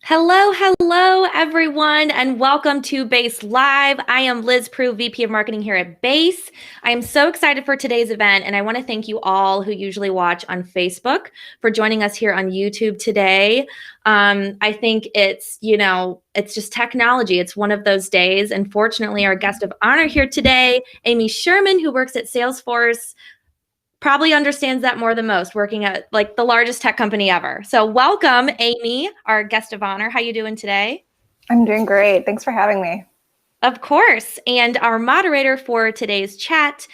Hello, everyone, and welcome to Base Live. I am Liz Prue, VP of Marketing here at Base. I am so excited for today's event, and I want to thank you all who usually watch on Facebook for joining us here on YouTube today. I think it's just technology. It's one of those days. And fortunately, our guest of honor here today, Amy Sherman, who works at Salesforce, probably understands that more than most, working at like the largest tech company ever. So welcome, Amy, our guest of honor. How you doing today? I'm doing great. Thanks for having me. Of course. And our moderator for today's chat,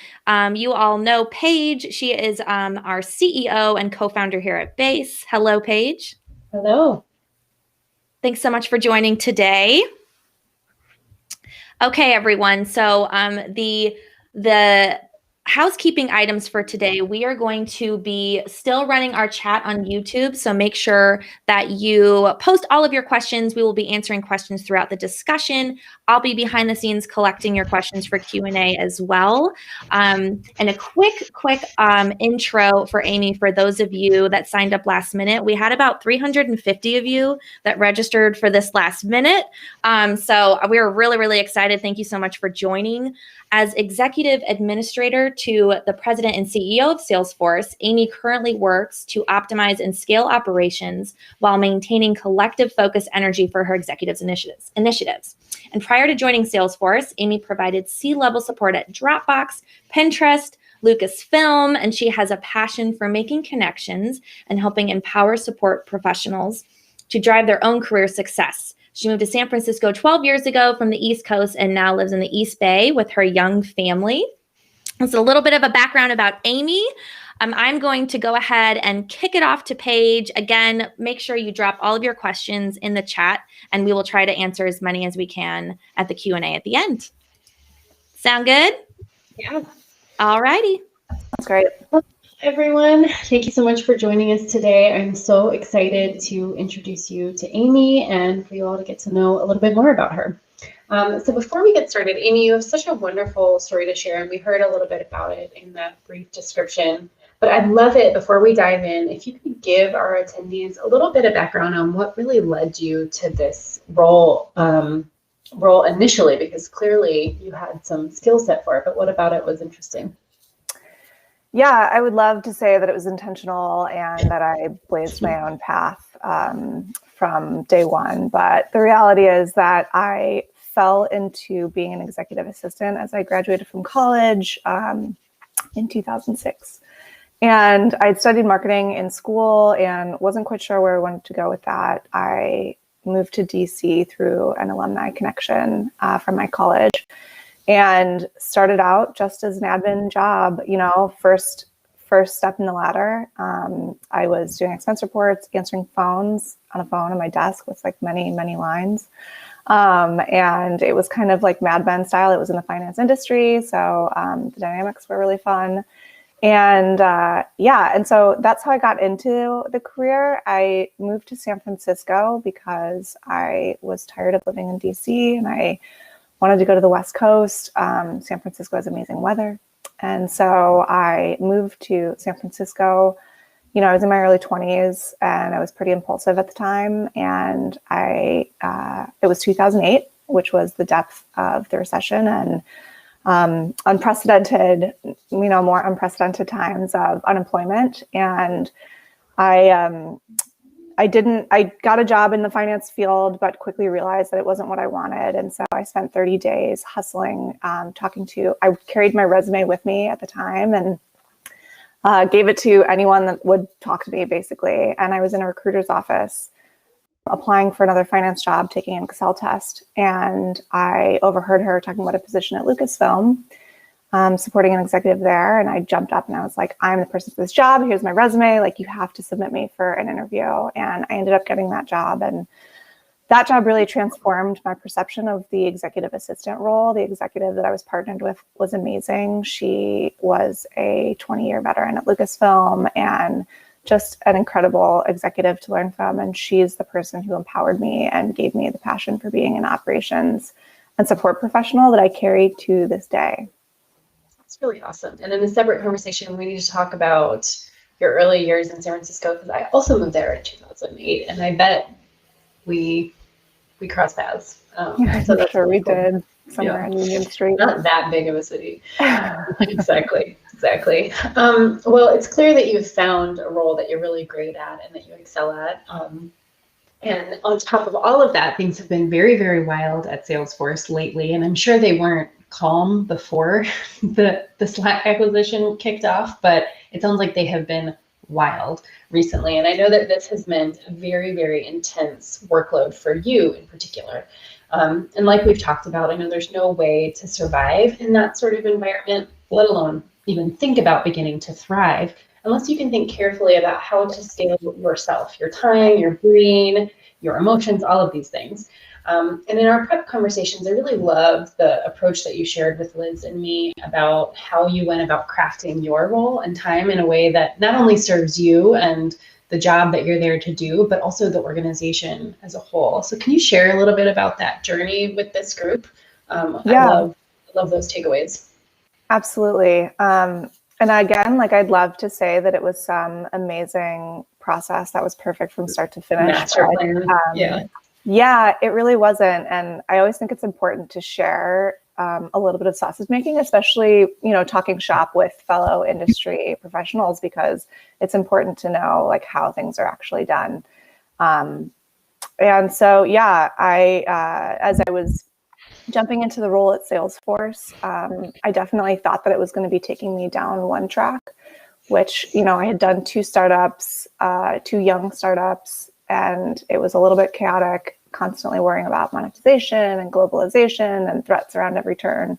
you all know Paige. She is our CEO and co-founder here at Base. Hello, Paige. Hello. Thanks so much for joining today. Okay, everyone. So the housekeeping items for today, we are going to be still running our chat on YouTube, so make sure that you post all of your questions. We will be answering questions throughout the discussion. I'll be behind the scenes collecting your questions for Q&A as well. And a quick intro for Amy for those of you that signed up last minute. We had about 350 of you that registered for this last minute. So we were really excited. Thank you so much for joining. As executive administrator to the president and CEO of Salesforce, Amy currently works to optimize and scale operations while maintaining collective focus energy for her executives' initiatives. And prior to joining Salesforce, Amy provided C-level support at Dropbox, Pinterest, Lucasfilm, and she has a passion for making connections and helping empower support professionals to drive their own career success. She moved to San Francisco 12 years ago from the East Coast and now lives in the East Bay with her young family. That's a little bit of a background about Amy. I'm going to go ahead and kick it off to Paige. Again, make sure you drop all of your questions in the chat, and we will try to answer as many as we can at the Q&A at the end. Sound good? Yeah. All righty. That's great. Everyone, thank you so much for joining us today. I'm so excited to introduce you to Amy and for you all to get to know a little bit more about her. So before we get started, Amy, you have such a wonderful story to share, and we heard a little bit about it in that brief description. But I'd love it, before we dive in, if you could give our attendees a little bit of background on what really led you to this role initially, because clearly you had some skill set for it, but what about it was interesting? Yeah, I would love to say that it was intentional and that I blazed my own path from day one. But the reality is that I fell into being an executive assistant as I graduated from college in 2006. And I'd studied marketing in school and wasn't quite sure where I wanted to go with that. I moved to DC through an alumni connection from my college, and started out just as an admin job, first step in the ladder. I was doing expense reports, answering phones on a phone on my desk with like many lines. And it was kind of like Mad Men style. It was in the finance industry. So the dynamics were really fun. And and so that's how I got into the career. I moved to San Francisco because I was tired of living in DC and I wanted to go to the West Coast. San Francisco has amazing weather. And so I moved to San Francisco. I was in my early 20s and I was pretty impulsive at the time. And it was 2008, which was the depth of the recession and unprecedented, more unprecedented times of unemployment. And I got a job in the finance field, but quickly realized that it wasn't what I wanted. And so I spent 30 days hustling, I carried my resume with me at the time and gave it to anyone that would talk to me, basically. And I was in a recruiter's office applying for another finance job, taking an Excel test. And I overheard her talking about a position at Lucasfilm, supporting an executive there. And I jumped up and I was like, I'm the person for this job. Here's my resume. Like, you have to submit me for an interview. And I ended up getting that job. And that job really transformed my perception of the executive assistant role. The executive that I was partnered with was amazing. She was a 20-year veteran at Lucasfilm and just an incredible executive to learn from. And she's the person who empowered me and gave me the passion for being an operations and support professional that I carry to this day. That's really awesome. And in a separate conversation, we need to talk about your early years in San Francisco, because I also moved there in 2008. And I bet we cross paths. I'm So that's sure really we cool. did somewhere Yeah. on Union Street. Not that big of a city. Exactly. Well, it's clear that you've found a role that you're really great at and that you excel at. And on top of all of that, things have been very, very wild at Salesforce lately. And I'm sure they weren't calm before the Slack acquisition kicked off, but it sounds like they have been wild recently. And I know that this has meant a very, very intense workload for you in particular. And like we've talked about, I know there's no way to survive in that sort of environment, let alone even think about beginning to thrive, unless you can think carefully about how to scale yourself, your time, your brain, your emotions, all of these things. And in our prep conversations, I really loved the approach that you shared with Liz and me about how you went about crafting your role and time in a way that not only serves you and the job that you're there to do, but also the organization as a whole. So can you share a little bit about that journey with this group? Yeah. I love those takeaways. Absolutely. And again, like I'd love to say that it was some amazing process that was perfect from start to finish. Master plan. Yeah, it really wasn't. And I always think it's important to share a little bit of sausage making, especially, talking shop with fellow industry professionals, because it's important to know like how things are actually done. And so, yeah, as I was jumping into the role at Salesforce, I definitely thought that it was going to be taking me down one track, which, I had done two young startups, and it was a little bit chaotic, constantly worrying about monetization and globalization and threats around every turn.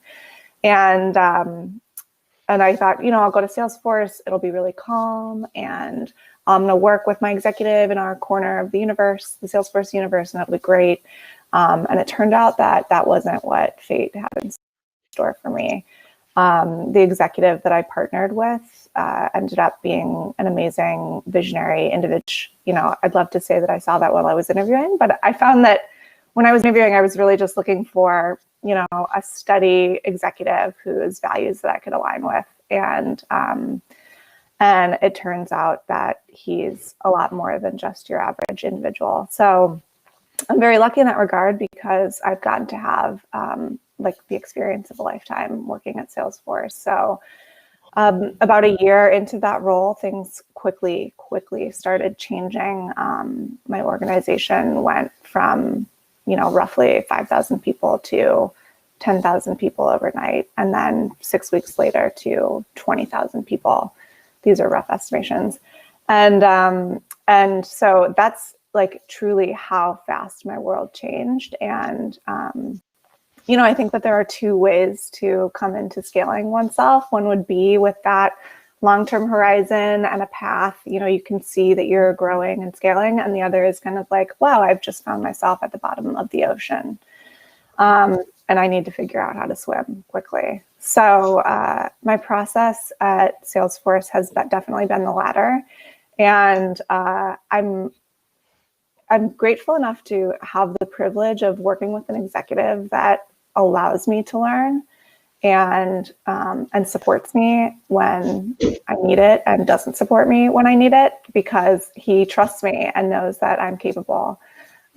And I thought, I'll go to Salesforce, it'll be really calm, and I'm going to work with my executive in our corner of the universe, the Salesforce universe, and it'll be great. And it turned out that that wasn't what fate had in store for me. The executive that I partnered with ended up being an amazing visionary individual. I'd love to say that I saw that while I was interviewing, but I found that when I was interviewing, I was really just looking for, a steady executive whose values that I could align with. And it turns out that he's a lot more than just your average individual. So I'm very lucky in that regard, because I've gotten to have the experience of a lifetime working at Salesforce. So about a year into that role, things quickly started changing. My organization went from, roughly 5,000 people to 10,000 people overnight. And then 6 weeks later to 20,000 people. These are rough estimations. And so that's like truly how fast my world changed. And, I think that there are two ways to come into scaling oneself. One would be with that long-term horizon and a path, you can see that you're growing and scaling. And the other is kind of like, wow, I've just found myself at the bottom of the ocean. And I need to figure out how to swim quickly. So my process at Salesforce has definitely been the latter. And I'm grateful enough to have the privilege of working with an executive that allows me to learn and supports me when I need it and doesn't support me when I need it, because he trusts me and knows that I'm capable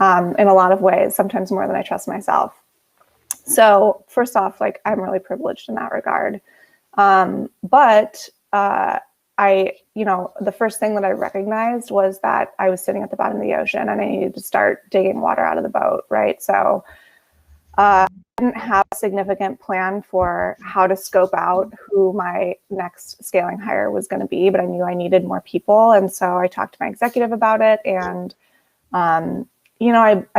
in a lot of ways, sometimes more than I trust myself. So first off, I'm really privileged in that regard. But the first thing that I recognized was that I was sitting at the bottom of the ocean and I needed to start digging water out of the boat, right? So I didn't have a significant plan for how to scope out who my next scaling hire was going to be, but I knew I needed more people. And so I talked to my executive about it, and, I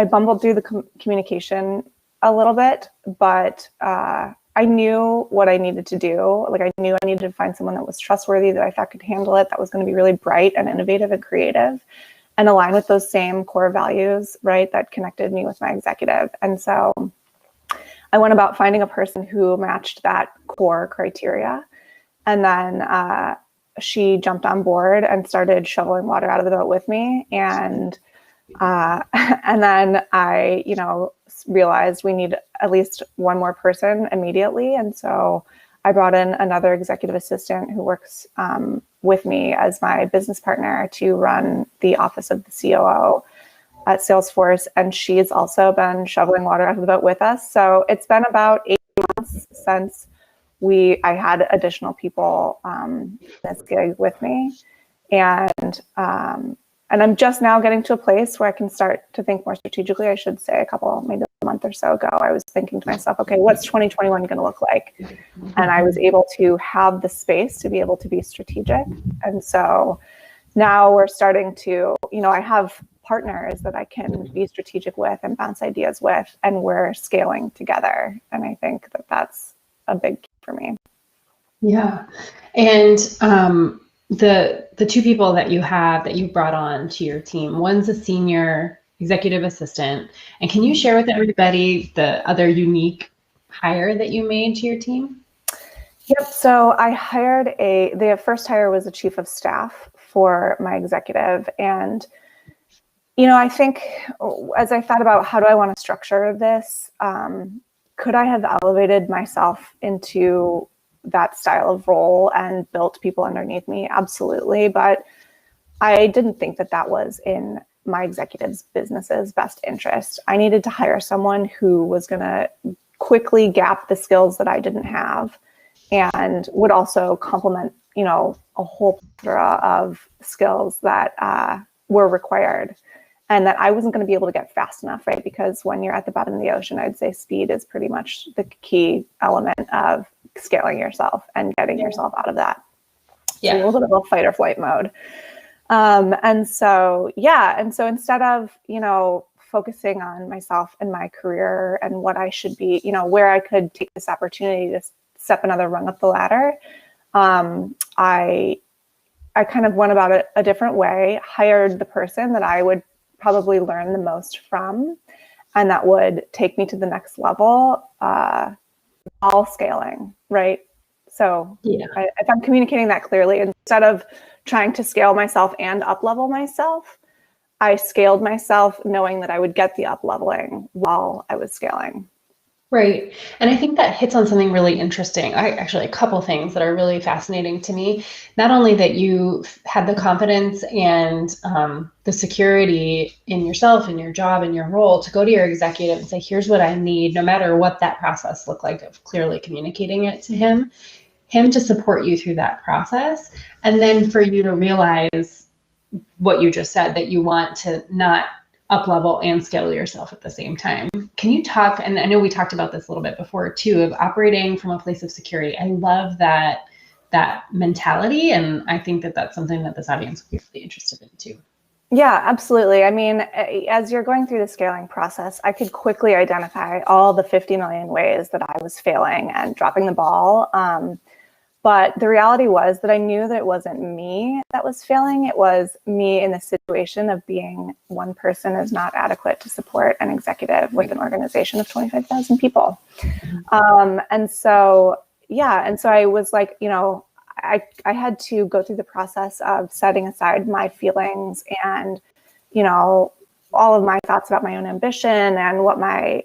bumbled through the communication a little bit, but I knew what I needed to do. I knew I needed to find someone that was trustworthy, that I thought could handle it, that was going to be really bright and innovative and creative and align with those same core values, right, that connected me with my executive. And so I went about finding a person who matched that core criteria. And then she jumped on board and started shoveling water out of the boat with me. And then I, realized we need at least one more person immediately. And so I brought in another executive assistant who works with me as my business partner to run the office of the COO. at Salesforce, and she's also been shoveling water out of the boat with us. So it's been about 8 months since I had additional people in this gig with me. And I'm just now getting to a place where I can start to think more strategically. I should say maybe a month or so ago, I was thinking to myself, okay, what's 2021 going to look like? And I was able to have the space to be able to be strategic. And so now we're starting to, I have partners that I can be strategic with and bounce ideas with, and we're scaling together. And I think that that's a big key for me. Yeah. And the two people that you brought on to your team, one's a senior executive assistant. And can you share with everybody the other unique hire that you made to your team? Yep. So I hired the first hire was a chief of staff for my executive. And, I think as I thought about how do I want to structure this, could I have elevated myself into that style of role and built people underneath me? Absolutely. But I didn't think that was in my executive's business's best interest. I needed to hire someone who was going to quickly gap the skills that I didn't have and would also complement, a whole plethora of skills that were required, and that I wasn't going to be able to get fast enough, right? Because when you're at the bottom of the ocean, I'd say speed is pretty much the key element of scaling yourself and getting yourself out of that. Yeah. So a little bit of a fight or flight mode. And so instead of, focusing on myself and my career and what I should be, where I could take this opportunity to step another rung up the ladder, I kind of went about it a different way, hired the person that I would probably learn the most from, and that would take me to the next level, all scaling, right? So if I'm communicating that clearly, instead of trying to scale myself and up-level myself, I scaled myself knowing that I would get the up-leveling while I was scaling. Right. And I think that hits on something really interesting. Actually, a couple things that are really fascinating to me. Not only that you had the confidence and the security in yourself and your job and your role to go to your executive and say, here's what I need, no matter what that process looked like, of clearly communicating it to him to support you through that process. And then for you to realize what you just said, that you want to not up level and scale yourself at the same time. Can you talk, and I know we talked about this a little bit before too, of operating from a place of security. I love that mentality. And I think that that's something that this audience would be really interested in too. Yeah, absolutely. I mean, as you're going through the scaling process, I could quickly identify all the 50 million ways that I was failing and dropping the ball. But the reality was that I knew that it wasn't me that was failing. It was me in the situation of being one person is not adequate to support an executive with an organization of 25,000 people. And so I was like, I had to go through the process of setting aside my feelings and, all of my thoughts about my own ambition and what my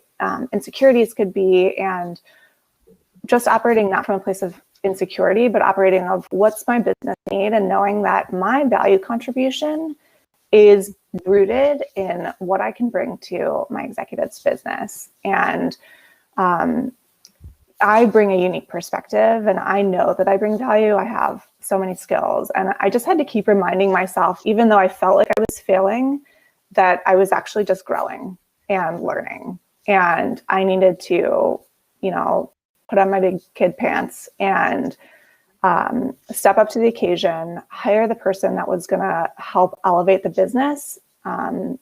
insecurities could be, and just operating not from a place of insecurity, but operating of what's my business need, and knowing that my value contribution is rooted in what I can bring to my executive's business. And I bring a unique perspective, and I know that I bring value. I have so many skills, and I just had to keep reminding myself, even though I felt like I was failing, that I was actually just growing and learning. And I needed to, put on my big kid pants and step up to the occasion, hire the person that was going to help elevate the business, and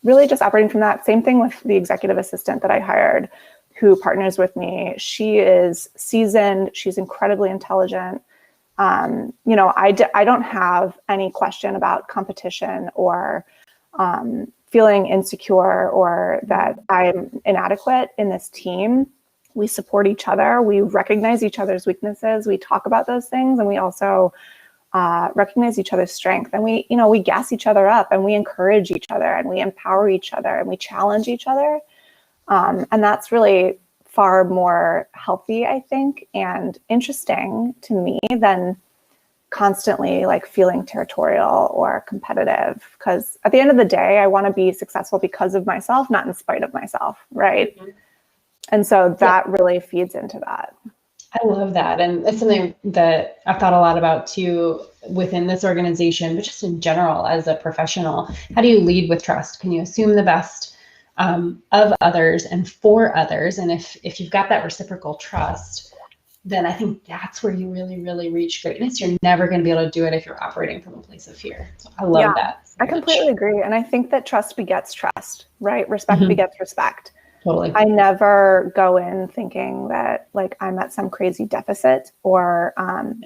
really just operating from that. Same thing with the executive assistant that I hired, who partners with me. She is seasoned. She's incredibly intelligent. I don't have any question about competition or feeling insecure or that I'm inadequate in this team. We support each other. We recognize each other's weaknesses. We talk about those things, and we also recognize each other's strength. And we gas each other up, and we encourage each other, and we empower each other, and we challenge each other. And that's really far more healthy, I think, and interesting to me than constantly like feeling territorial or competitive, because at the end of the day, I want to be successful because of myself, not in spite of myself, right? Mm-hmm. And so that really feeds into that. I love that. And it's something that I've thought a lot about too within this organization, but just in general as a professional. How do you lead with trust? Can you assume the best of others and for others? And if you've got that reciprocal trust, then I think that's where you really, really reach greatness. You're never going to be able to do it if you're operating from a place of fear. So I love that. I completely agree. And I think that trust begets trust, right? Respect begets respect. Totally. I never go in thinking that like I'm at some crazy deficit or,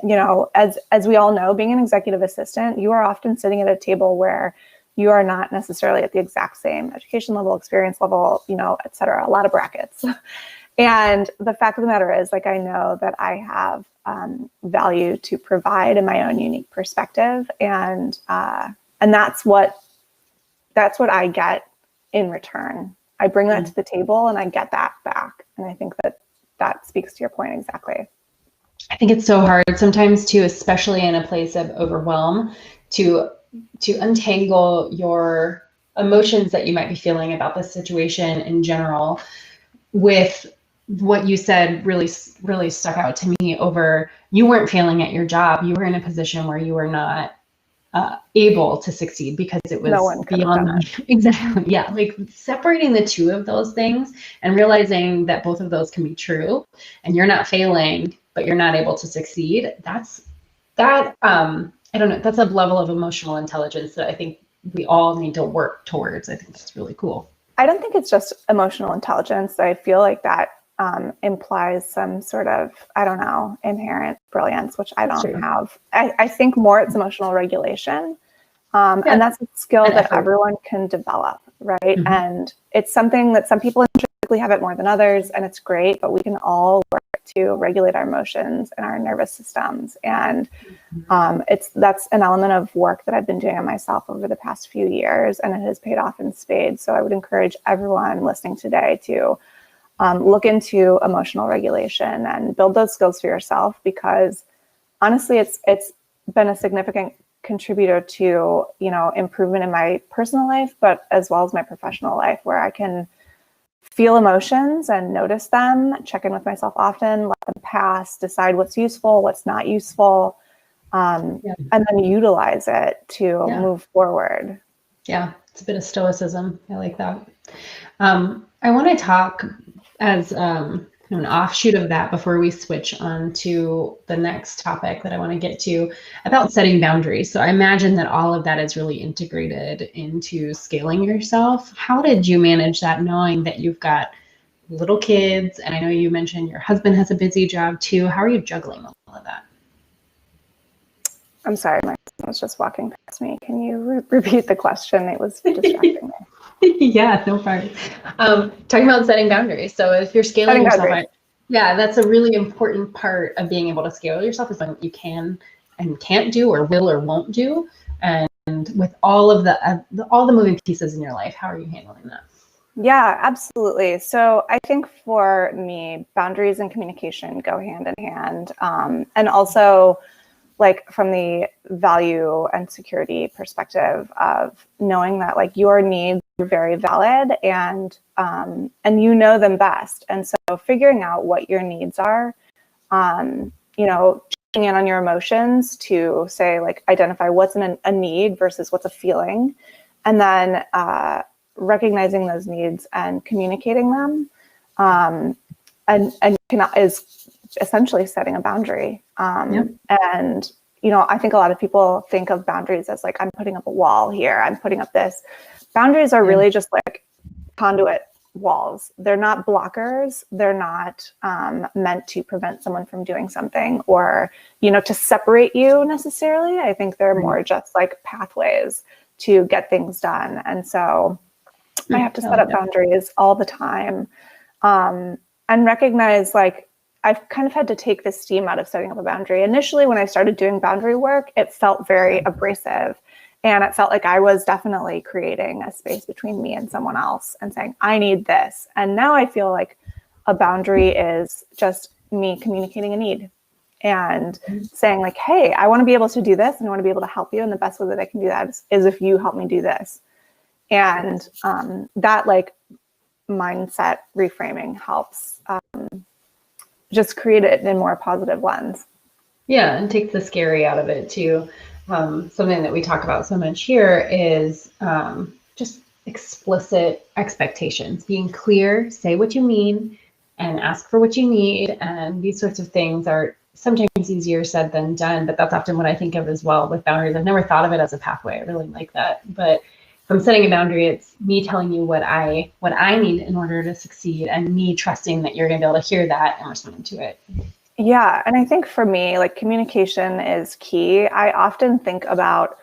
you know, as we all know, being an executive assistant, you are often sitting at a table where you are not necessarily at the exact same education level, experience level, you know, et cetera, a lot of brackets. And the fact of the matter is, like, I know that I have value to provide in my own unique perspective, and that's what I get in return. I bring that to the table, and I get that back. And I think that speaks to your point exactly. I think it's so hard sometimes too, especially in a place of overwhelm, to untangle your emotions that you might be feeling about the situation in general with what you said really stuck out to me over you weren't failing at your job. You were in a position where you were not able to succeed because it was beyond exactly. Yeah. Like separating the two of those things and realizing that both of those can be true and you're not failing, but you're not able to succeed. I don't know. That's a level of emotional intelligence that I think we all need to work towards. I think that's really cool. I don't think it's just emotional intelligence. I feel like that implies some sort of, I don't know, inherent brilliance, which I don't have. I think more it's emotional regulation. And that's a skill that everyone can develop, right? Mm-hmm. And it's something that some people intrinsically have it more than others, and it's great, but we can all work to regulate our emotions and our nervous systems. And that's an element of work that I've been doing on myself over the past few years, and it has paid off in spades. So I would encourage everyone listening today to look into emotional regulation and build those skills for yourself, because honestly, it's been a significant contributor to, you know, improvement in my personal life, but as well as my professional life, where I can feel emotions and notice them, check in with myself often, let them pass, decide what's useful, what's not useful, and then utilize it to move forward. Yeah, it's a bit of stoicism. I like that. I want to talk as an offshoot of that before we switch on to the next topic that I want to get to about setting boundaries. So I imagine that all of that is really integrated into scaling yourself. How did you manage that, knowing that you've got little kids? And I know you mentioned your husband has a busy job too. How are you juggling all of that? I'm sorry, my husband was just walking past me. Can you repeat the question? It was distracting me. Yeah, no problem. Talking about setting boundaries. So if you're scaling yourself, that's a really important part of being able to scale yourself, is what you can and can't do, or will or won't do. And with all of all the moving pieces in your life, how are you handling that? Yeah, absolutely. So I think for me, boundaries and communication go hand in hand. And also, like, from the value and security perspective of knowing that, like, your needs are very valid, and you know them best. And so figuring out what your needs are, you know, checking in on your emotions to say, like, identify what's a need versus what's a feeling, and then recognizing those needs and communicating them, is essentially setting a boundary. And, you know, I think a lot of people think of boundaries as like, I'm putting up a wall here, I'm putting up this. Boundaries are really just like conduit walls. They're not blockers. They're not meant to prevent someone from doing something, or, you know, to separate you necessarily. I think they're more just like pathways to get things done. And so I have to set up boundaries all the time, and recognize, like, I've kind of had to take the steam out of setting up a boundary. Initially, when I started doing boundary work, it felt very abrasive, and it felt like I was definitely creating a space between me and someone else and saying, I need this. And now I feel like a boundary is just me communicating a need. and saying like, hey, I want to be able to do this and I want to be able to help you. And the best way that I can do that is if you help me do this. And that like mindset reframing helps just create it in a more positive lens. Yeah, and take the scary out of it too. Something that we talk about so much here is just explicit expectations, being clear, say what you mean, and ask for what you need. And these sorts of things are sometimes easier said than done, but that's often what I think of as well with boundaries. I've never thought of it as a pathway. I really like that. But if I'm setting a boundary, it's me telling you what I need in order to succeed, and me trusting that you're going to be able to hear that and respond to it. Yeah. And I think for me, like communication is key. I often think about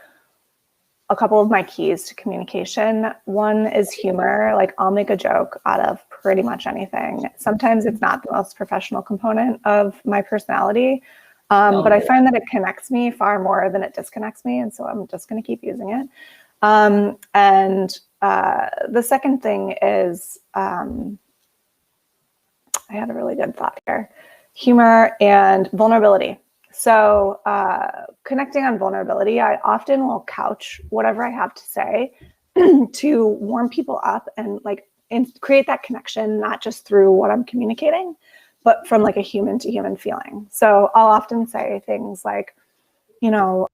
a couple of my keys to communication. One is humor. Like I'll make a joke out of pretty much anything. Sometimes it's not the most professional component of my personality, but I find that it connects me far more than it disconnects me. And so I'm just going to keep using it. And the second thing is, I had a really good thought here. Humor and vulnerability. So connecting on vulnerability, I often will couch whatever I have to say to warm people up and create that connection, not just through what I'm communicating, but from like a human to human feeling. So I'll often say things like, I'm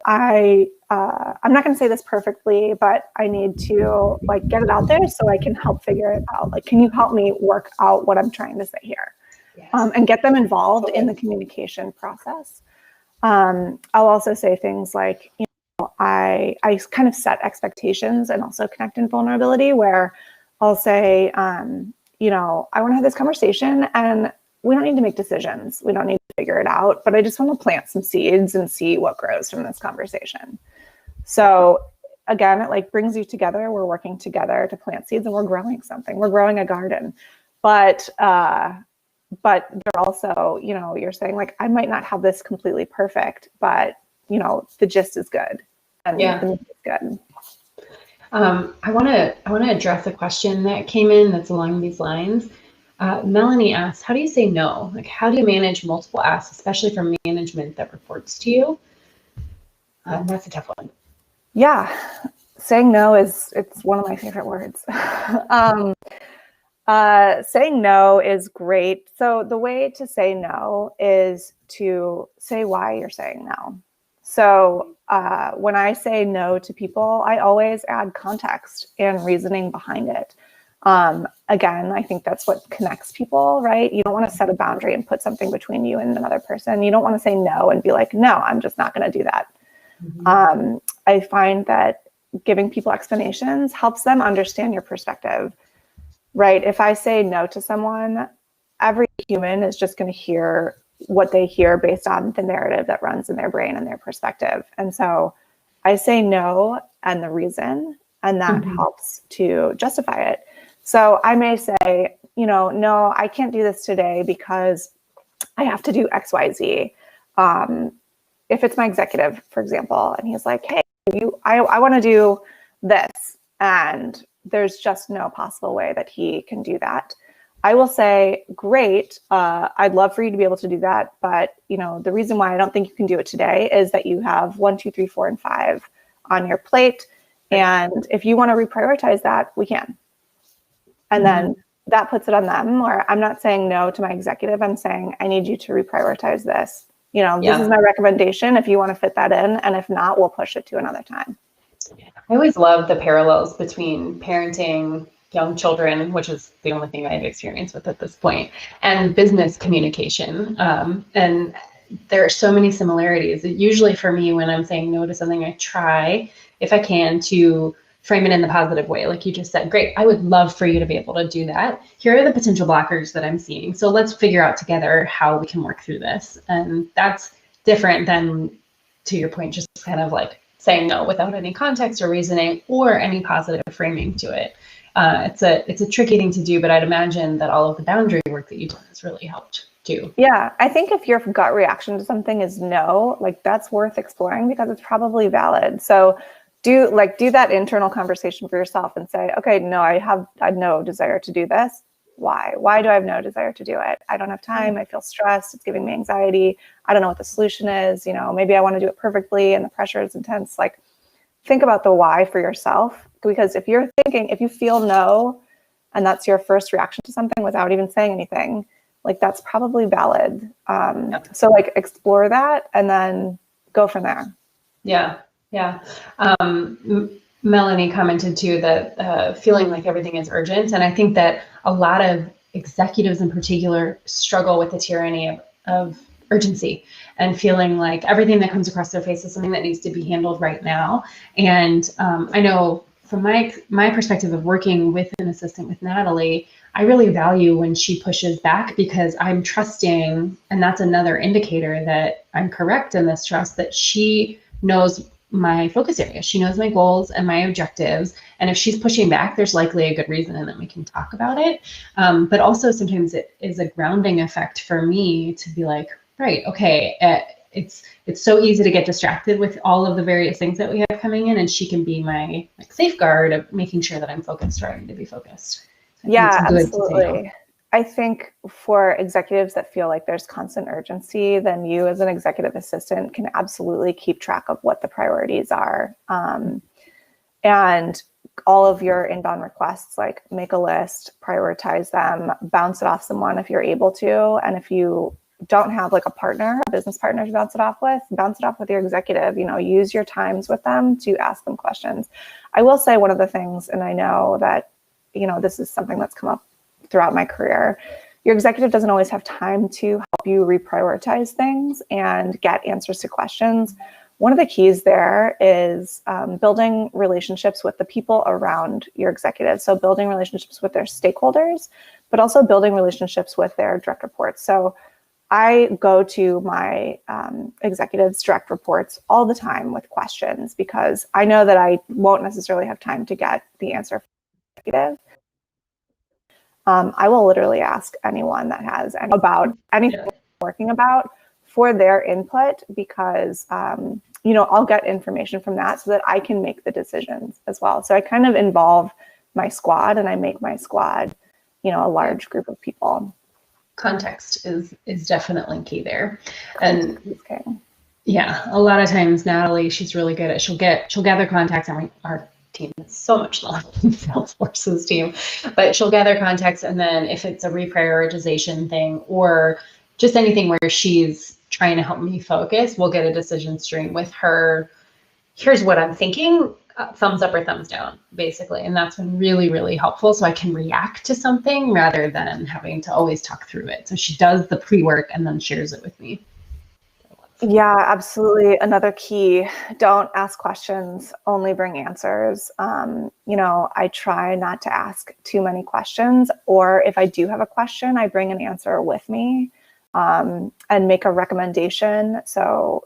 not going to say this perfectly, but I need to like get it out there so I can help figure it out. Like, can you help me work out what I'm trying to say here? Yes. And get them involved in the communication process. I'll also say things like, I kind of set expectations and also connect in vulnerability where I'll say, I want to have this conversation and we don't need to make decisions. We don't need to figure it out, but I just want to plant some seeds and see what grows from this conversation. So again, it like brings you together. We're working together to plant seeds and we're growing something. We're growing a garden, but they're also, you're saying like, I might not have this completely perfect, but the gist is good. And the meat is good. I want to address a question that came in that's along these lines. Melanie asks, how do you say no? Like, how do you manage multiple asks, especially from management that reports to you? That's a tough one. Yeah. Saying no it's one of my favorite words. Saying no is great. So the way to say no is to say why you're saying no. So when I say no to people, I always add context and reasoning behind it. Again, I think that's what connects people, right? You don't want to set a boundary and put something between you and another person. You don't want to say no and be like, no, I'm just not going to do that. Mm-hmm. I find that giving people explanations helps them understand your perspective, right? If I say no to someone, every human is just going to hear what they hear based on the narrative that runs in their brain and their perspective. And so I say no and the reason, and that helps to justify it. So I may say, no, I can't do this today because I have to do X, Y, Z. If it's my executive, for example, and he's like, hey, I want to do this, and there's just no possible way that he can do that. I will say, great, I'd love for you to be able to do that. But, the reason why I don't think you can do it today is that you have 1, 2, 3, 4, and 5 on your plate. And if you want to reprioritize that, we can. And then that puts it on them, or I'm not saying no to my executive. I'm saying, I need you to reprioritize this. This is my recommendation if you want to fit that in. And if not, we'll push it to another time. I always love the parallels between parenting young children, which is the only thing I have experience with at this point, and business communication. And there are so many similarities. Usually for me, when I'm saying no to something, I try, if I can, to frame it in the positive way. Like you just said, great, I would love for you to be able to do that. Here are the potential blockers that I'm seeing. So let's figure out together how we can work through this. And that's different than, to your point, just kind of like saying no without any context or reasoning or any positive framing to it. It's a tricky thing to do, but I'd imagine that all of the boundary work that you've done has really helped too. Yeah, I think if your gut reaction to something is no, like that's worth exploring because it's probably valid. So do that internal conversation for yourself and say, okay, no, I have no desire to do this. why? Why do I have no desire to do it? I don't have time. I feel stressed. It's giving me anxiety. I don't know what the solution is. Maybe I want to do it perfectly and the pressure is intense. Like, think about the why for yourself, because if you feel no, and that's your first reaction to something without even saying anything, like, that's probably valid. So like, explore that and then go from there. Yeah. Melanie commented too that feeling like everything is urgent. And I think that a lot of executives in particular struggle with the tyranny of urgency and feeling like everything that comes across their face is something that needs to be handled right now. And I know from my perspective of working with an assistant with Natalie, I really value when she pushes back, because I'm trusting, and that's another indicator that I'm correct in this trust, that she knows my focus area. She knows my goals and my objectives. And if she's pushing back, there's likely a good reason, and then we can talk about it. But also sometimes it is a grounding effect for me to be like, right, okay, it's so easy to get distracted with all of the various things that we have coming in, and she can be my safeguard of making sure that I'm focused where I need to be focused. Yeah, absolutely. I think for executives that feel like there's constant urgency, then you as an executive assistant can absolutely keep track of what the priorities are. And all of your inbound requests, like, make a list, prioritize them, bounce it off someone if you're able to. And if you don't have like a business partner to bounce it off with your executive. Use your times with them to ask them questions. I will say one of the things, and I know that, this is something that's come up throughout my career, your executive doesn't always have time to help you reprioritize things and get answers to questions. One of the keys there is building relationships with the people around your executive. So building relationships with their stakeholders, but also building relationships with their direct reports. So I go to my executives' direct reports all the time with questions, because I know that I won't necessarily have time to get the answer from the executive. I will literally ask anyone that has about anything I'm working about for their input, because I'll get information from that so that I can make the decisions as well. So I kind of involve my squad, and I make my squad, a large group of people. Context is definitely key there. And yeah, a lot of times Natalie, she's really good at, she'll gather contacts, and our team is so much smaller than Salesforce's team, but she'll gather contacts, and then if it's a reprioritization thing or just anything where she's trying to help me focus, we'll get a decision stream with her. Here's what I'm thinking, thumbs up or thumbs down, basically. And that's been really, really helpful. So I can react to something rather than having to always talk through it. So she does the pre-work and then shares it with me. Yeah, absolutely. Another key, don't ask questions, only bring answers. I try not to ask too many questions, or if I do have a question, I bring an answer with me and make a recommendation. So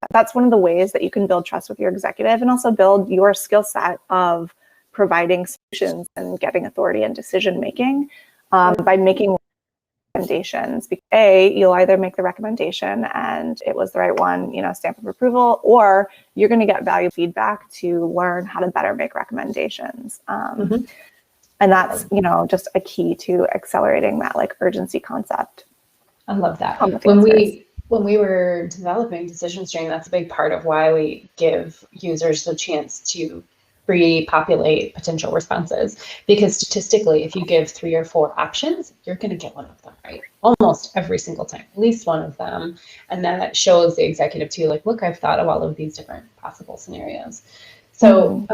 that's one of the ways that you can build trust with your executive, and also build your skill set of providing solutions and getting authority and decision making by making recommendations. You'll either make the recommendation and it was the right one, stamp of approval, or you're going to get valuable feedback to learn how to better make recommendations. And that's, just a key to accelerating that like urgency concept. I love that. When we were developing Decision Stream, that's a big part of why we give users the chance to pre-populate potential responses, because statistically, if you give 3 or 4 options, you're going to get one of them right almost every single time, at least one of them. And that shows the executive too, like, look, I've thought of all of these different possible scenarios. So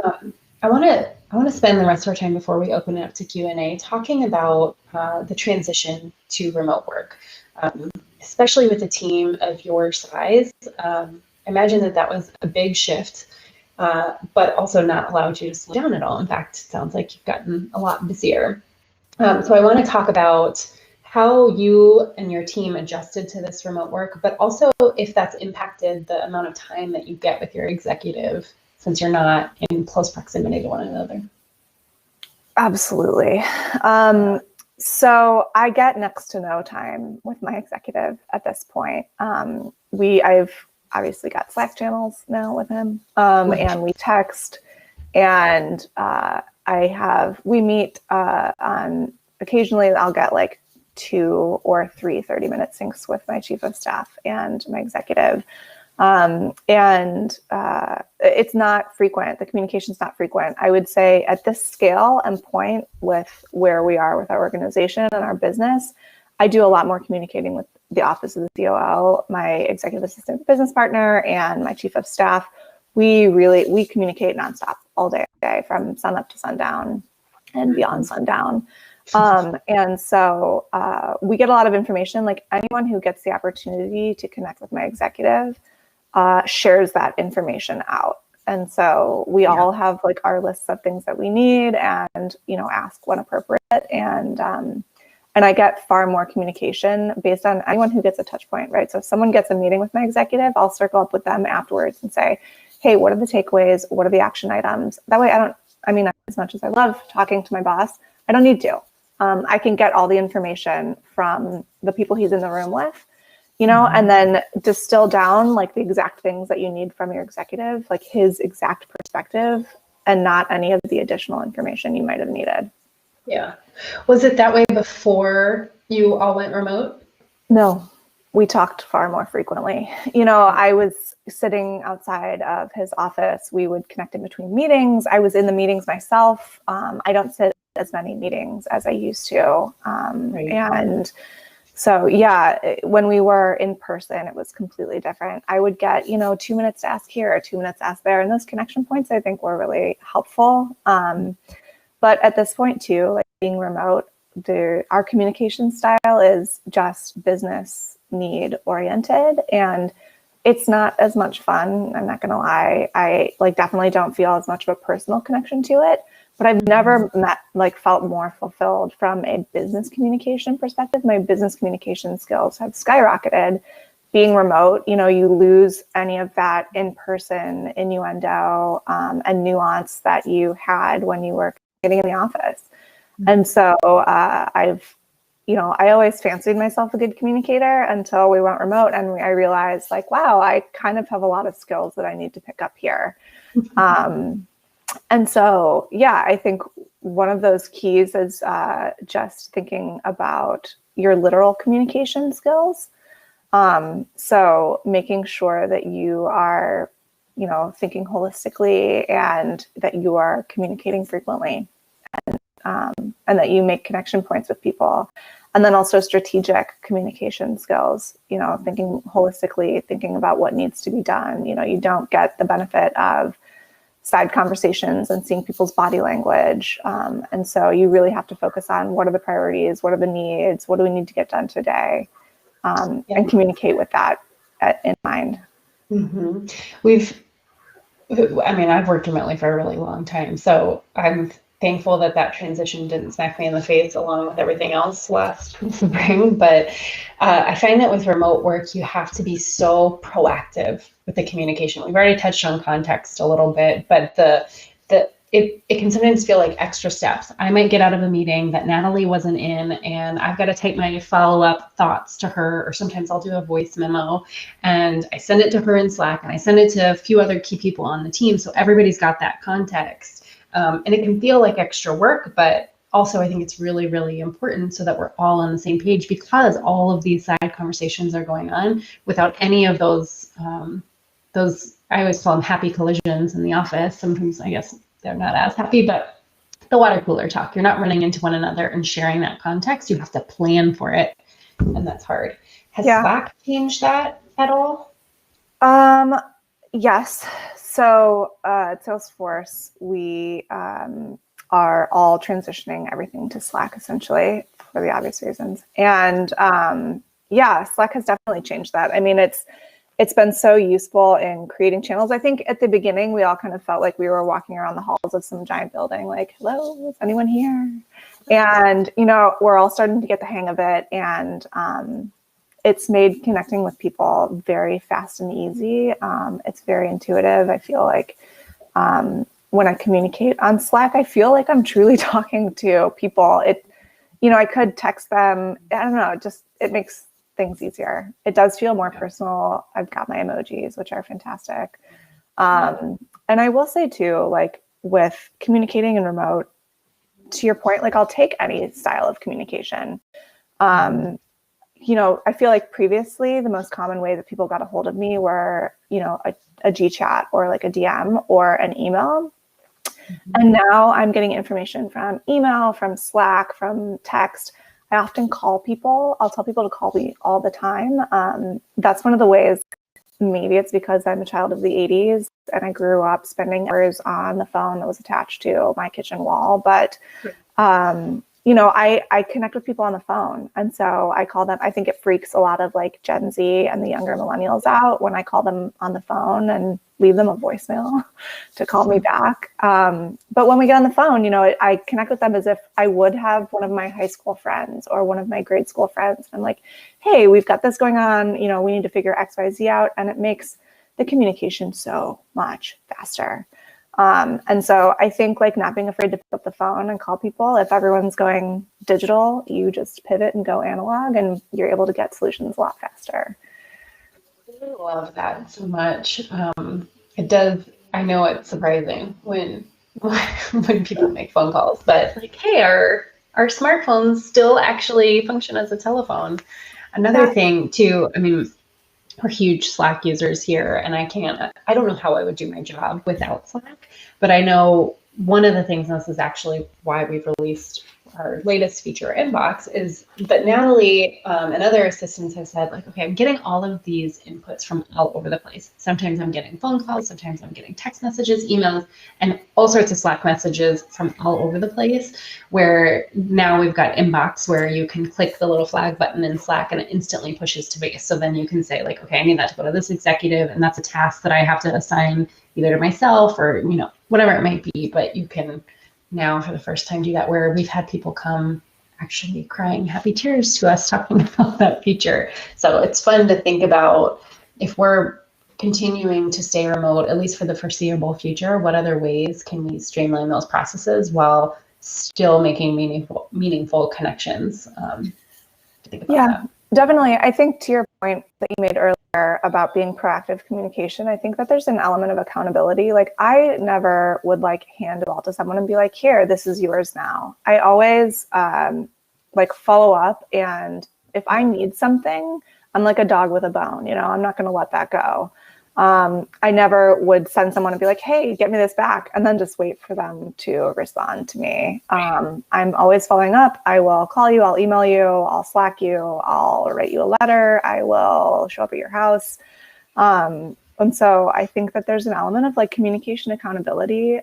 I want to spend the rest of our time before we open it up to Q&A talking about the transition to remote work, especially with a team of your size. I imagine that was a big shift. But also not allowed you to slow down at all. In fact, it sounds like you've gotten a lot busier. So I want to talk about how you and your team adjusted to this remote work, but also if that's impacted the amount of time that you get with your executive, since you're not in close proximity to one another. Absolutely. So I get next to no time with my executive at this point. I've obviously got Slack channels now with him, and we text, and we meet on occasionally I'll get like 2 or 3 30-minute syncs with my chief of staff and my executive. It's not frequent. The communication's not frequent. I would say at this scale and point with where we are with our organization and our business, I do a lot more communicating with the office of the COO, my executive assistant business partner, and my chief of staff. We communicate nonstop all day from sun up to sundown and beyond sundown. And so we get a lot of information. Like anyone who gets the opportunity to connect with my executive shares that information out. And so we all have like our lists of things that we need and, ask when appropriate. And I get far more communication based on anyone who gets a touch point, right? So if someone gets a meeting with my executive, I'll circle up with them afterwards and say, hey, what are the takeaways? What are the action items? That way as much as I love talking to my boss, I don't need to. I can get all the information from the people he's in the room with, and then distill down like the exact things that you need from your executive, like his exact perspective and not any of the additional information you might have needed. Yeah. Was it that way before you all went remote? No, we talked far more frequently. I was sitting outside of his office. We would connect in between meetings. I was in the meetings myself. I don't sit as many meetings as I used to. Right. And so, when we were in person, it was completely different. I would get, 2 minutes to ask here, 2 minutes to ask there. And those connection points, I think, were really helpful. But at this point too, like being remote, our communication style is just business need oriented, and it's not as much fun. I'm not gonna lie. I definitely don't feel as much of a personal connection to it, but I've never felt more fulfilled from a business communication perspective. My business communication skills have skyrocketed. Being remote, you lose any of that in-person innuendo and nuance that you had when you were getting in the office. And so I always fancied myself a good communicator until we went remote, and I realized wow, I kind of have a lot of skills that I need to pick up here. And so, I think one of those keys is just thinking about your literal communication skills. So making sure that you are, thinking holistically and that you are communicating frequently. And that you make connection points with people. And then also strategic communication skills, thinking holistically, thinking about what needs to be done. You don't get the benefit of side conversations and seeing people's body language. And so you really have to focus on what are the priorities, what are the needs, what do we need to get done today, and communicate with that in mind. Mm-hmm. I've worked remotely for a really long time, so I'm thankful that transition didn't smack me in the face along with everything else last spring. But I find that with remote work, you have to be so proactive with the communication. We've already touched on context a little bit, but it can sometimes feel like extra steps. I might get out of a meeting that Natalie wasn't in, and I've got to type my follow-up thoughts to her, or sometimes I'll do a voice memo and I send it to her in Slack, and I send it to a few other key people on the team, so everybody's got that context. And it can feel like extra work, but also I think it's really, really important so that we're all on the same page, because all of these side conversations are going on without any of those, I always call them happy collisions in the office. Sometimes I guess they're not as happy, but the water cooler talk, you're not running into one another and sharing that context. You have to plan for it, and that's hard. Has Slack changed that at all? Yes. So at Salesforce, we are all transitioning everything to Slack, essentially, for the obvious reasons. And Slack has definitely changed that. I mean, it's been so useful in creating channels. I think at the beginning, we all kind of felt like we were walking around the halls of some giant building, like, hello, is anyone here? And, we're all starting to get the hang of it. And it's made connecting with people very fast and easy. It's very intuitive. I feel like when I communicate on Slack, I feel like I'm truly talking to people. I could text them. I don't know, it makes things easier. It does feel more personal. I've got my emojis, which are fantastic. And I will say too, like with communicating in remote, to your point, like I'll take any style of communication. I feel like previously the most common way that people got a hold of me were, a G chat or like a DM or an email. And now I'm getting information from email, from Slack, from text. I often call people. I'll tell people to call me all the time. That's one of the ways. Maybe it's because I'm a child of the 80s and I grew up spending hours on the phone that was attached to my kitchen wall. But, I connect with people on the phone. And so I call them, I think it freaks a lot of like Gen Z and the younger millennials out when I call them on the phone and leave them a voicemail to call me back. But when we get on the phone, I connect with them as if I would have one of my high school friends or one of my grade school friends. I'm like, hey, we've got this going on. We need to figure X, Y, Z out. And it makes the communication so much faster. And so I think like not being afraid to pick up the phone and call people. If everyone's going digital, you just pivot and go analog and you're able to get solutions a lot faster. I love that so much. It does. I know it's surprising when people make phone calls, but like, hey, our smartphones still actually function as a telephone. Another thing too, I mean, we're huge Slack users here, and I don't know how I would do my job without Slack, but I know one of the things, and this is actually why we've released our latest feature, Inbox, is that Natalie and other assistants have said, like, okay, I'm getting all of these inputs from all over the place. Sometimes I'm getting phone calls, sometimes I'm getting text messages, emails, and all sorts of Slack messages from all over the place, where now we've got Inbox where you can click the little flag button in Slack and it instantly pushes to base. So then you can say like, okay, I need that to go to this executive, and that's a task that I have to assign either to myself or, whatever it might be, but you can now for the first time do that, where we've had people come actually crying happy tears to us talking about that feature. So it's fun to think about, if we're continuing to stay remote, at least for the foreseeable future, what other ways can we streamline those processes while still making meaningful connections? Think about that. Definitely. I think to your point that you made earlier about being proactive communication, I think that there's an element of accountability. Like I never would like hand it all to someone and be like, here, this is yours now. I always follow up. And if I need something, I'm like a dog with a bone, I'm not going to let that go. I never would send someone and be like, hey, get me this back, and then just wait for them to respond to me. I'm always following up. I will call you, I'll email you, I'll Slack you, I'll write you a letter, I will show up at your house. And so I think that there's an element of like communication accountability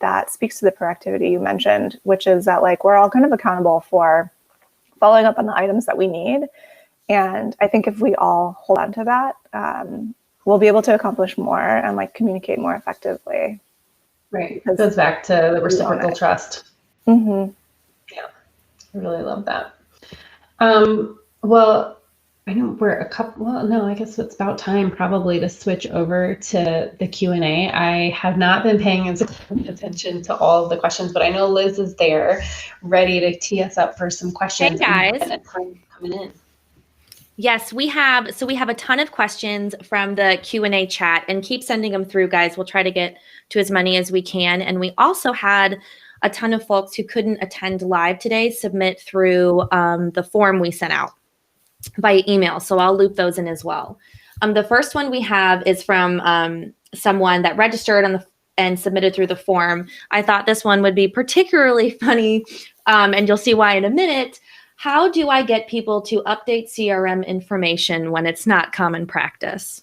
that speaks to the proactivity you mentioned, which is that like we're all kind of accountable for following up on the items that we need. And I think if we all hold on to that, we'll be able to accomplish more and like communicate more effectively. Right. It goes back to the reciprocal trust. Mm-hmm. Yeah. I really love that. Well, I know I guess it's about time probably to switch over to the Q&A. I have not been paying attention to all of the questions, but I know Liz is there ready to tee us up for some questions. Hey guys. Coming in. Yes, we have a ton of questions from the Q&A chat, and keep sending them through, guys. We'll try to get to as many as we can. And we also had a ton of folks who couldn't attend live today submit through the form we sent out by email. So I'll loop those in as well. The first one we have is from someone that registered and submitted through the form. I thought this one would be particularly funny, and you'll see why in a minute. How do I get people to update CRM information when it's not common practice?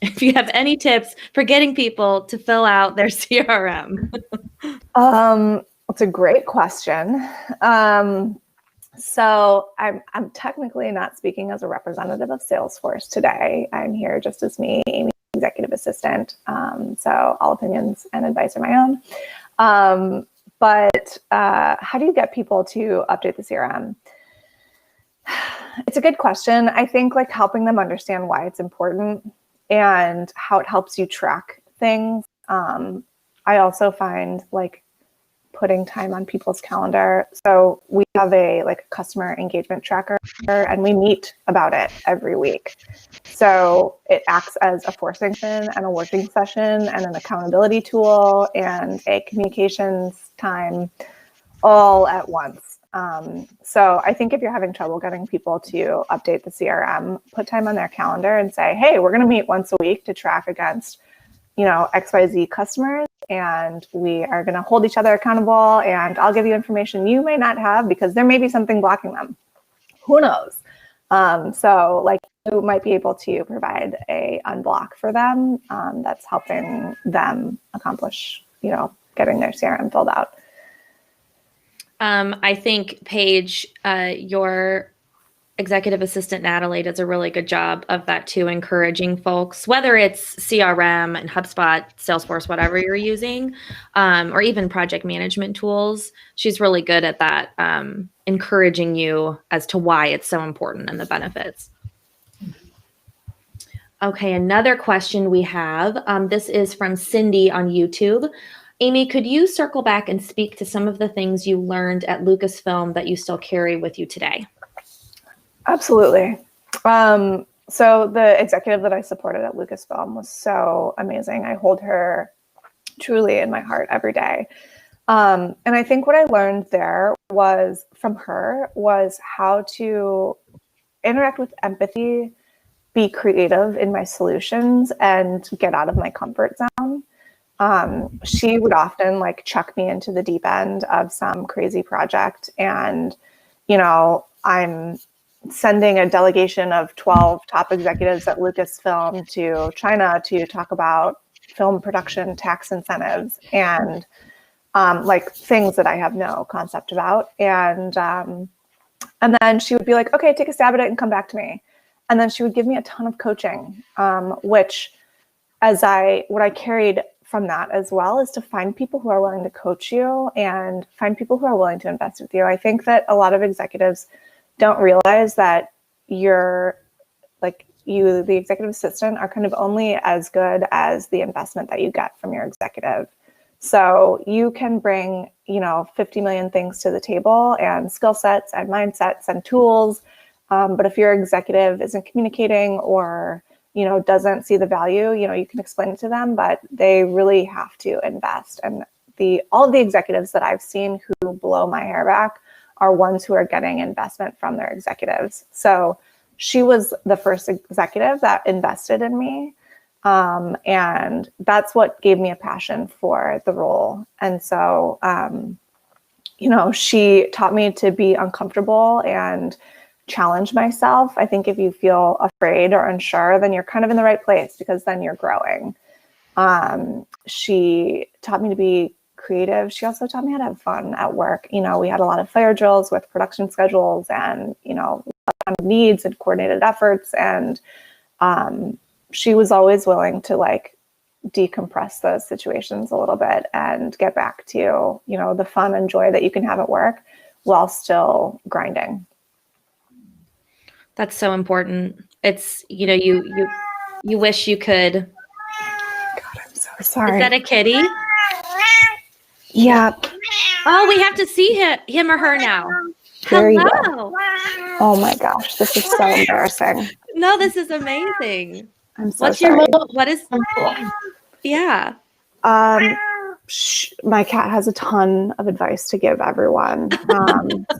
If you have any tips for getting people to fill out their CRM. It's a great question. So I'm technically not speaking as a representative of Salesforce today. I'm here just as me, Amy, executive assistant. So all opinions and advice are my own. But how do you get people to update the CRM? It's a good question. I think like helping them understand why it's important and how it helps you track things. I also find like putting time on people's calendar. So we have a like customer engagement tracker, and we meet about it every week. So it acts as a forcing session and a working session and an accountability tool and a communications time all at once. So I think if you're having trouble getting people to update the CRM, put time on their calendar and say, hey, we're going to meet once a week to track against, XYZ customers, and we are going to hold each other accountable, and I'll give you information you may not have because there may be something blocking them. Who knows? So like you might be able to provide a unblock for them that's helping them accomplish, getting their CRM filled out. I think Paige, your executive assistant Natalie does a really good job of that too, encouraging folks, whether it's CRM and HubSpot, Salesforce, whatever you're using, or even project management tools. She's really good at that, encouraging you as to why it's so important and the benefits. Okay, another question we have. This is from Cindy on YouTube. Amy, could you circle back and speak to some of the things you learned at Lucasfilm that you still carry with you today? Absolutely. So the executive that I supported at Lucasfilm was so amazing. I hold her truly in my heart every day. And I think what I learned there was from her was how to interact with empathy, be creative in my solutions, and get out of my comfort zone. She would often chuck me into the deep end of some crazy project, and I'm sending a delegation of 12 top executives at Lucasfilm to China to talk about film production tax incentives and things that I have no concept about. And then she would be like, okay, take a stab at it and come back to me. And then she would give me a ton of coaching, which what I carried from that as well is to find people who are willing to coach you and find people who are willing to invest with you. I think that a lot of executives don't realize that the executive assistant, are kind of only as good as the investment that you get from your executive. So you can bring, 50 million things to the table and skill sets and mindsets and tools. But if your executive isn't communicating or, doesn't see the value, you can explain it to them, but they really have to invest. And all of the executives that I've seen who blow my hair back are ones who are getting investment from their executives. So she was the first executive that invested in me. And that's what gave me a passion for the role. And so, she taught me to be uncomfortable and challenge myself. I think if you feel afraid or unsure, then you're kind of in the right place because then you're growing. She taught me to be creative. She also taught me how to have fun at work. We had a lot of fire drills with production schedules and, needs and coordinated efforts. And she was always willing to decompress those situations a little bit and get back to, the fun and joy that you can have at work while still grinding. That's so important. It's, you wish you could. God, I'm so sorry. Is that a kitty? Yeah. Oh, we have to see him or her now. There you Hello. go. Oh my gosh, this is so embarrassing. No, this is amazing. I'm so What's sorry. what is, yeah. My cat has a ton of advice to give everyone.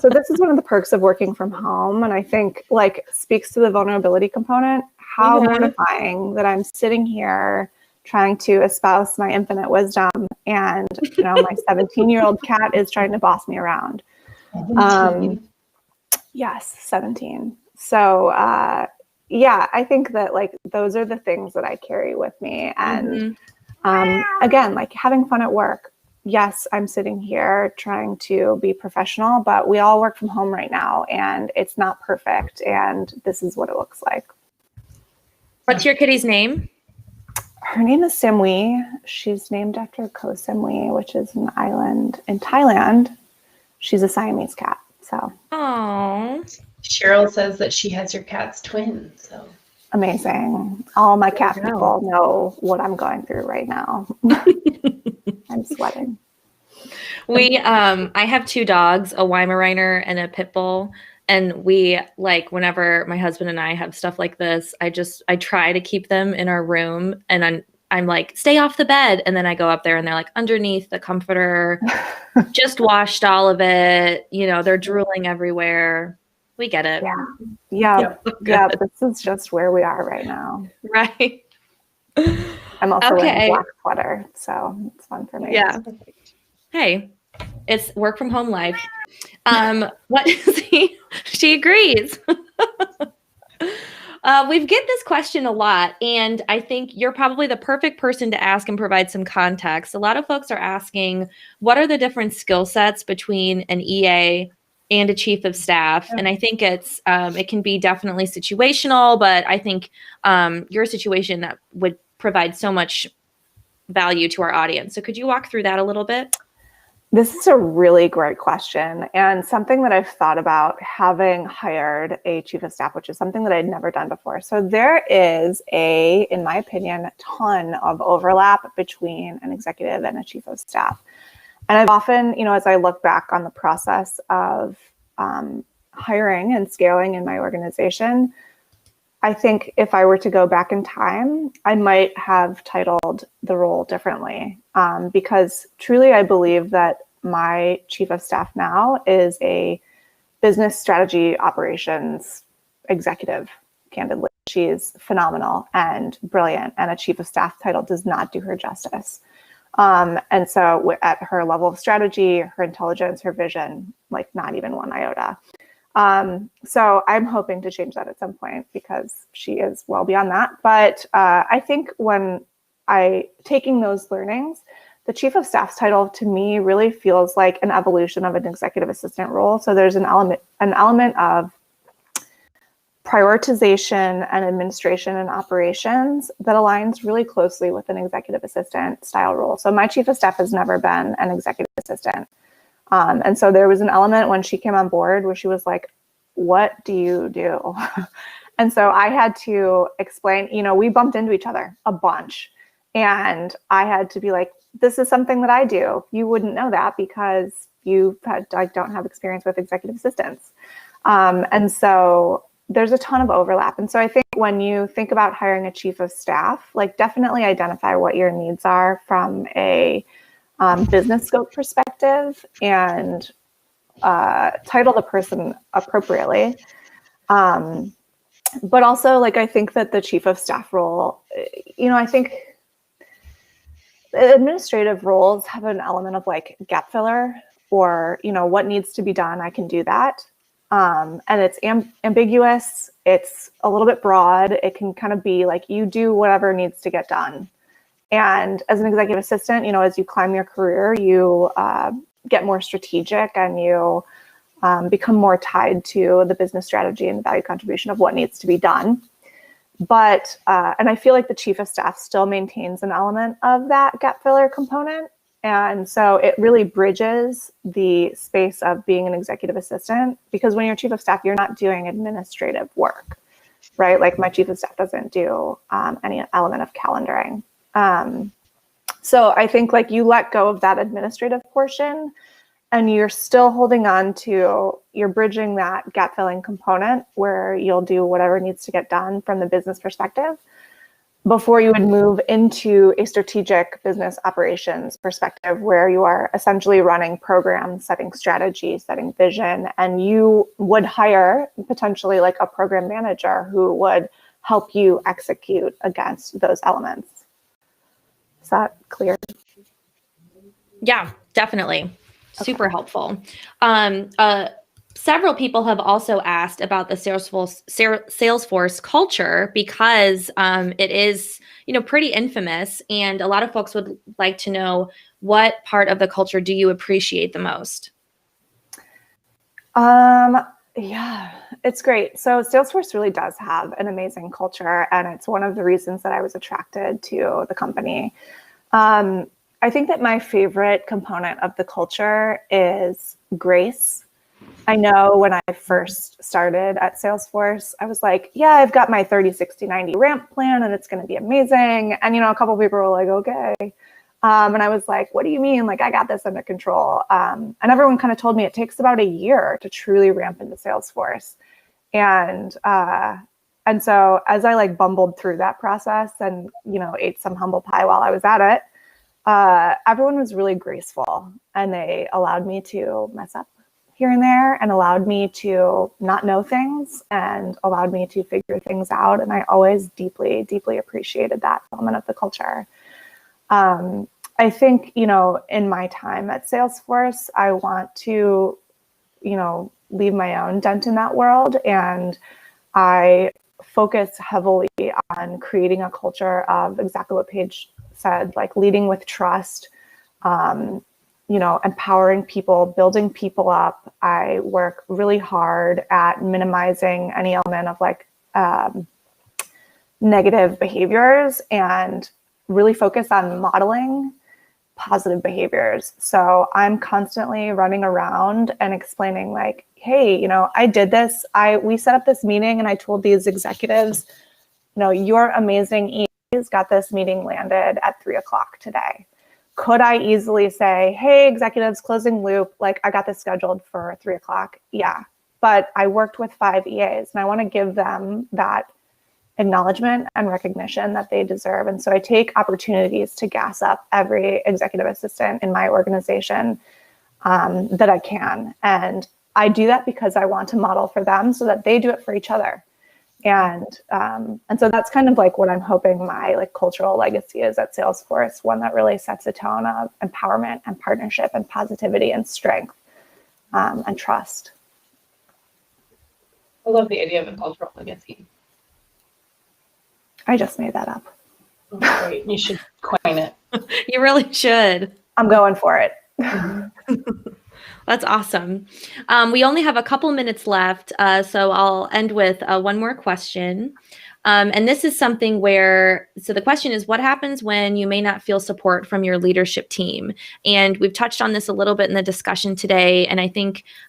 So this is one of the perks of working from home. And I think speaks to the vulnerability component, how mortifying that I'm sitting here trying to espouse my infinite wisdom. And, my 17-year-old cat is trying to boss me around. 17. Yes, 17. So, I think that those are the things that I carry with me. And again, having fun at work. Yes, I'm sitting here trying to be professional, but we all work from home right now and it's not perfect. And this is what it looks like. What's your kitty's name? Her name is Samui. She's named after Koh Samui, which is an island in Thailand. She's a Siamese cat. So. Oh. Cheryl says that she has your cat's twin. So. Amazing. All my cat people know what I'm going through right now. I'm sweating. I have two dogs, a Weimaraner and a pit bull. And we whenever my husband and I have stuff like this, I try to keep them in our room. And I'm like, stay off the bed. And then I go up there and they're like underneath the comforter, just washed all of it. You know, they're drooling everywhere. We get it. Yeah. This is just where we are right now. Right. I'm also wearing a black sweater, so it's fun for me. Yeah. Hey, it's work from home life. What is he? She agrees. We get this question a lot, and I think you're probably the perfect person to ask and provide some context. A lot of folks are asking, what are the different skill sets between an EA and a chief of staff? And I think it can be definitely situational, but I think your situation that would provide so much value to our audience. So could you walk through that a little bit? This is a really great question, and something that I've thought about having hired a chief of staff, which is something that I'd never done before. So there is in my opinion, a ton of overlap between an executive and a chief of staff. And I've often, as I look back on the process of hiring and scaling in my organization, I think if I were to go back in time, I might have titled the role differently, because truly I believe that my chief of staff now is a business strategy operations executive, candidly. She's phenomenal and brilliant, and a chief of staff title does not do her justice. And so at her level of strategy, her intelligence, her vision, like not even one iota. So I'm hoping to change that at some point because she is well beyond that. But I think when taking those learnings, the chief of staff's title to me really feels like an evolution of an executive assistant role. So there's an element of prioritization and administration and operations that aligns really closely with an executive assistant style role. So my chief of staff has never been an executive assistant. And so there was an element when she came on board where she was like, what do you do? And so I had to explain, we bumped into each other a bunch. And I had to be like, this is something that I do. You wouldn't know that because don't have experience with executive assistants. And so there's a ton of overlap. And so I think when you think about hiring a chief of staff, like definitely identify what your needs are from a business scope perspective and title the person appropriately. But also, like, I think that the chief of staff role, I think administrative roles have an element of like gap filler or, what needs to be done, I can do that. And it's ambiguous. It's a little bit broad. It can kind of be like you do whatever needs to get done. And as an executive assistant, as you climb your career, you get more strategic and you become more tied to the business strategy and the value contribution of what needs to be done. But, and I feel like the chief of staff still maintains an element of that gap filler component. And so it really bridges the space of being an executive assistant, because when you're chief of staff, you're not doing administrative work, right? Like my chief of staff doesn't do any element of calendaring. So I think like you let go of that administrative portion and you're still holding on to, you're bridging that gap filling component where you'll do whatever needs to get done from the business perspective before you would move into a strategic business operations perspective where you are essentially running programs, setting strategy, setting vision, and you would hire potentially like a program manager who would help you execute against those elements. Is that clear? Yeah, definitely. Okay. Super helpful. Several people have also asked about the Salesforce culture because it is, pretty infamous, and a lot of folks would like to know, what part of the culture do you appreciate the most? Yeah, it's great. So Salesforce really does have an amazing culture, and it's one of the reasons that I was attracted to the company. I think that my favorite component of the culture is grace. I know when I first started at Salesforce, I was like, yeah, I've got my 30, 60, 90 ramp plan and it's going to be amazing. And, a couple of people were like, okay. And I was like, what do you mean? Like, I got this under control. And everyone kind of told me it takes about a year to truly ramp into Salesforce. And And so as I like bumbled through that process and, ate some humble pie while I was at it, everyone was really graceful, and they allowed me to mess up here and there and allowed me to not know things and allowed me to figure things out. And I always deeply, deeply appreciated that element of the culture. I think, in my time at Salesforce, I want to, leave my own dent in that world. And I focus heavily on creating a culture of exactly what Paige said, like leading with trust, empowering people, building people up. I work really hard at minimizing any element of like negative behaviors and really focus on modeling positive behaviors. So I'm constantly running around and explaining like, hey, I did this. We set up this meeting and I told these executives, your amazing EAs got this meeting landed at 3:00 today. Could I easily say, hey, executives, closing loop, like I got this scheduled for 3:00? Yeah, but I worked with 5 EAs and I want to give them that acknowledgement and recognition that they deserve. And so I take opportunities to gas up every executive assistant in my organization that I can. And I do that because I want to model for them so that they do it for each other. And so that's kind of like what I'm hoping my like cultural legacy is at Salesforce, one that really sets a tone of empowerment and partnership and positivity and strength and trust. I love the idea of a cultural legacy. I just made that up. Oh, great. You should coin it. You really should. I'm going for it. That's awesome. We only have a couple minutes left, so I'll end with one more question. And this is something so the question is, what happens when you may not feel support from your leadership team? And we've touched on this a little bit in the discussion today, and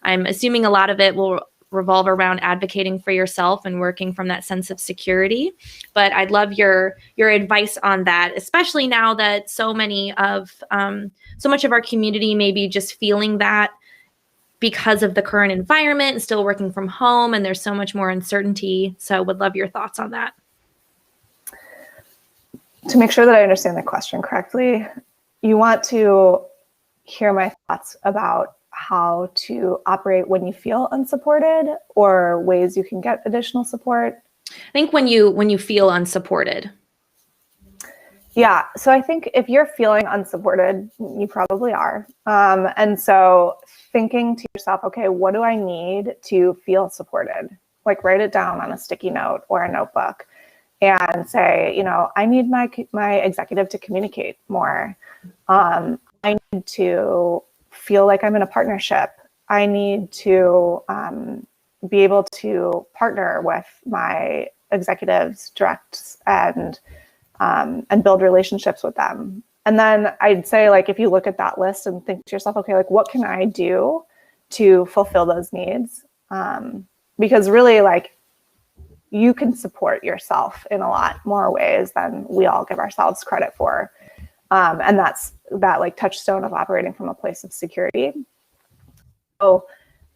I'm assuming a lot of it will revolve around advocating for yourself and working from that sense of security. But I'd love your advice on that, especially now that so much of our community may be just feeling that because of the current environment and still working from home, and there's so much more uncertainty. So would love your thoughts on that. To make sure that I understand the question correctly, you want to hear my thoughts about how to operate when you feel unsupported or ways you can get additional support? I think when you feel unsupported. Yeah. So I think if you're feeling unsupported, you probably are. And so thinking to yourself, okay, what do I need to feel supported? Like write it down on a sticky note or a notebook and say, I need my executive to communicate more. I need to feel like I'm in a partnership. I need to be able to partner with my executives direct and build relationships with them. And then I'd say, like, if you look at that list and think to yourself, okay, like what can I do to fulfill those needs? Because really, like, you can support yourself in a lot more ways than we all give ourselves credit for. And that's that like touchstone of operating from a place of security. So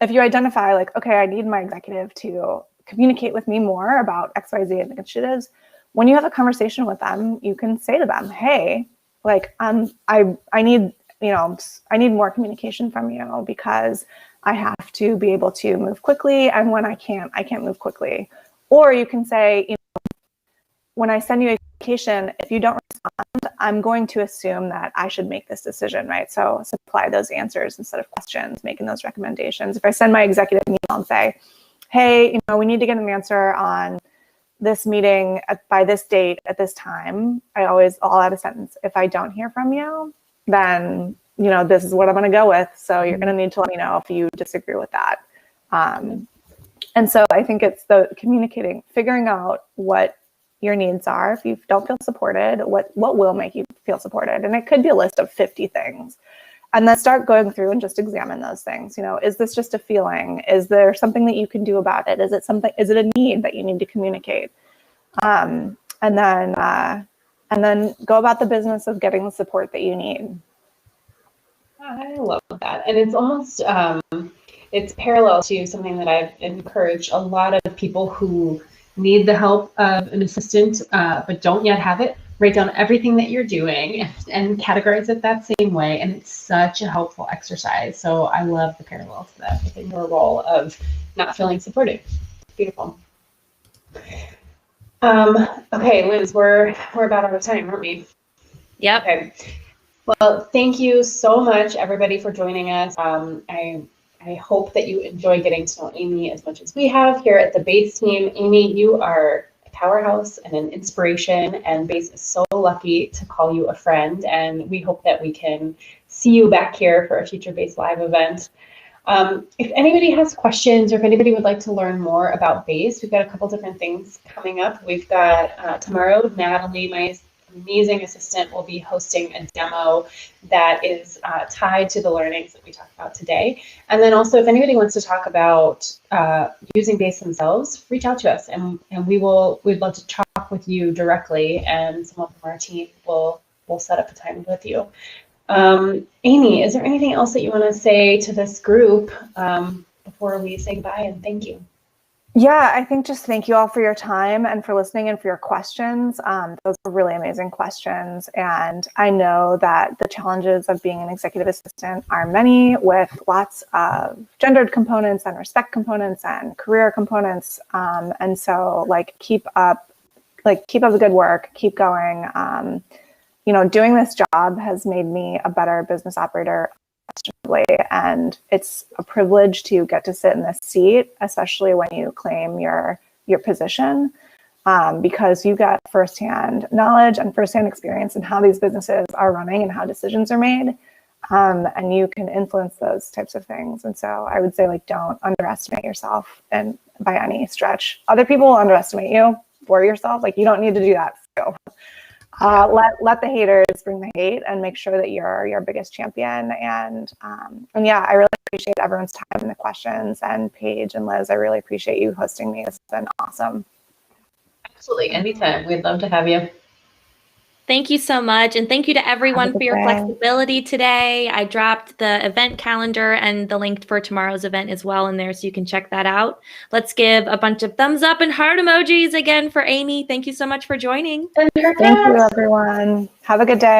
if you identify like, okay, I need my executive to communicate with me more about XYZ initiatives, when you have a conversation with them, you can say to them, hey, like, I need more communication from you because I have to be able to move quickly. And when I can't move quickly. Or you can say, when I send you a communication, if you don't respond, I'm going to assume that I should make this decision, right? So supply those answers instead of questions, making those recommendations. If I send my executive an email and say, hey, we need to get an answer on this meeting by this date at this time, I'll add a sentence. If I don't hear from you, then, this is what I'm going to go with. So you're going to need to let me know if you disagree with that. And so I think it's the communicating, figuring out what your needs are. If you don't feel supported, what will make you feel supported? And it could be a list of 50 things. And then start going through and just examine those things. Is this just a feeling? Is there something that you can do about it? Is it a need that you need to communicate? And then go about the business of getting the support that you need. I love that. And it's almost, it's parallel to something that I've encouraged a lot of people who need the help of an assistant, but don't yet have it, write down everything that you're doing and categorize it that same way. And it's such a helpful exercise. So I love the parallel to that within your role of not feeling supported. Beautiful. Okay, Liz, we're about out of time, aren't we? Yep. Okay. Well, thank you so much, everybody, for joining us. I hope that you enjoy getting to know Amy as much as we have here at the BASE team. Amy, you are a powerhouse and an inspiration, and BASE is so lucky to call you a friend, and we hope that we can see you back here for a future BASE Live event. If anybody has questions or if anybody would like to learn more about BASE, we've got a couple different things coming up. We've got tomorrow, Natalie, my amazing assistant, will be hosting a demo that is tied to the learnings that we talked about today. And then also, if anybody wants to talk about using BASE themselves, reach out to us, and we'd love to talk with you directly, and someone from our team will set up a time with you. Amy, is there anything else that you want to say to this group before we say goodbye and thank you? Yeah, I think just thank you all for your time and for listening and for your questions. Those were really amazing questions. And I know that the challenges of being an executive assistant are many, with lots of gendered components and respect components and career components. And so keep up the good work, keep going. Doing this job has made me a better business operator, and it's a privilege to get to sit in this seat, especially when you claim your position, because you get firsthand knowledge and firsthand experience in how these businesses are running and how decisions are made, and you can influence those types of things. And so I would say, don't underestimate yourself, and by any stretch. Other people will underestimate you for yourself. You don't need to do that. So let the haters bring the hate, and make sure that you're your biggest champion. And yeah, I really appreciate everyone's time and the questions. And Paige and Liz, I really appreciate you hosting me. It's been awesome. Absolutely. Anytime. We'd love to have you. Thank you so much. And thank you to everyone for your flexibility today. I dropped the event calendar and the link for tomorrow's event as well in there, so you can check that out. Let's give a bunch of thumbs up and heart emojis again for Amy. Thank you so much for joining. Thank you, everyone. Have a good day.